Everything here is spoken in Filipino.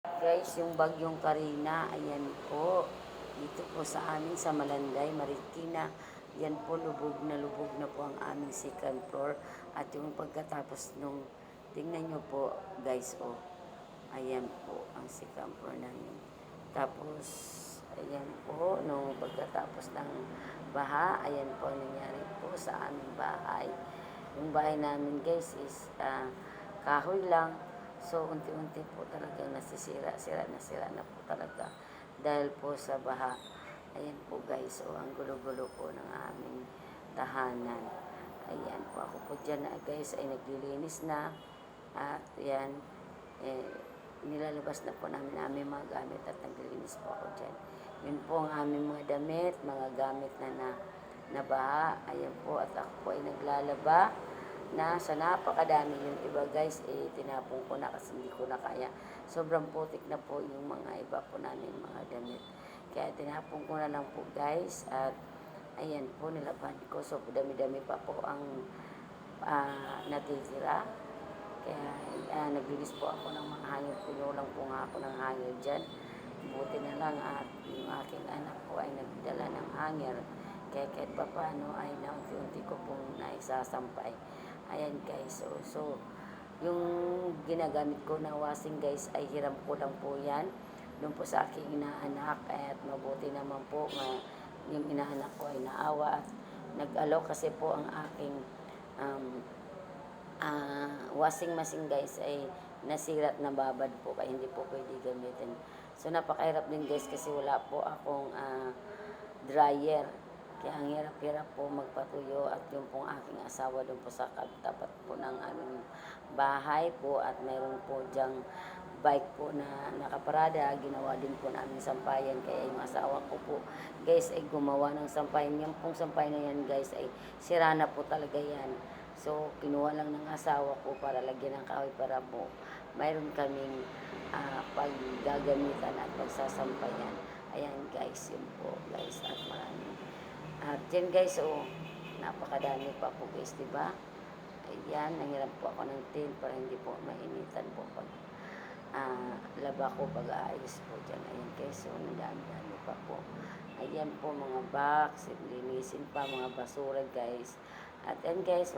Guys, yung bagyong Karina, ayan po. Dito po sa amin sa Malanday, Marikina. Yan po, lubog na po ang aming second floor. At yung pagkatapos nung, tingnan nyo po guys, oh. Ayan po ang second floor namin. Tapos, ayan po, nung pagkatapos ng baha, ayan po ang nangyari po sa aming bahay. Yung bahay namin guys is kahoy lang. So, unti-unti po talagang nasisira, sira na po talaga. Dahil po sa baha. Ayan po guys, so ang gulo-gulo po ng aming tahanan. Ayan po, ako po dyan na guys ay naglilinis na. At yan, nilalabas na po namin aming mga gamit at naglilinis po ako dyan. Yun po ang aming mga damit, mga gamit na baha. Ayan po, at ako po ay naglalaba na sa napakadami yung iba guys, tinapon ko na kasi hindi ko na kaya. Sobrang putik na po yung mga iba po namin mga damit. Kaya tinapon ko na lang po guys, at ayan po, nilaban ko. So dami-dami pa po ang natitira. Kaya naglilis po ako ng mga hangin. Pinulang po nga ako ng hangin dyan. Buti na lang at yung aking anak po ay nagdala ng hangin. Kaya kahit pa paano ay naunti-unti ko pong naisasampay. Ayan guys, so yung ginagamit ko na washing guys ay hiram ko lang po yan doon po sa aking inaanak, at mabuti naman po nga yung inaanak ko ay naawa at nag-allow kasi po ang aking washing machine guys ay nasira at nababad po kaya hindi po pwede gamitin. So napakahirap din guys kasi wala po akong dryer. Kaya ang hirap-hirap po magpatuyo, at yung pong aking asawa doon po sa tapat po ng aming bahay po, at mayroon po diyang bike po na nakaparada, ginawa din po namin sampayan. Kaya yung asawa ko po guys ay gumawa ng sampayan. Yung pong sampayan na yan guys ay sira na po talaga yan. So kinuha lang ng asawa ko para lagyan ng kahoy para po mayroon kaming paggagamitan at pagsasampayan. Ayan guys, yun po guys, at maraming at yan guys, napakadami pa po guys, diba? Ayan, nanghiram po ako ng tin para hindi po mainitan po pag laba ko, pag-aayos po dyan. Ayan guys, so nadami-dami pa po. Ayan po mga box, linisin pa mga basura guys. At yan guys,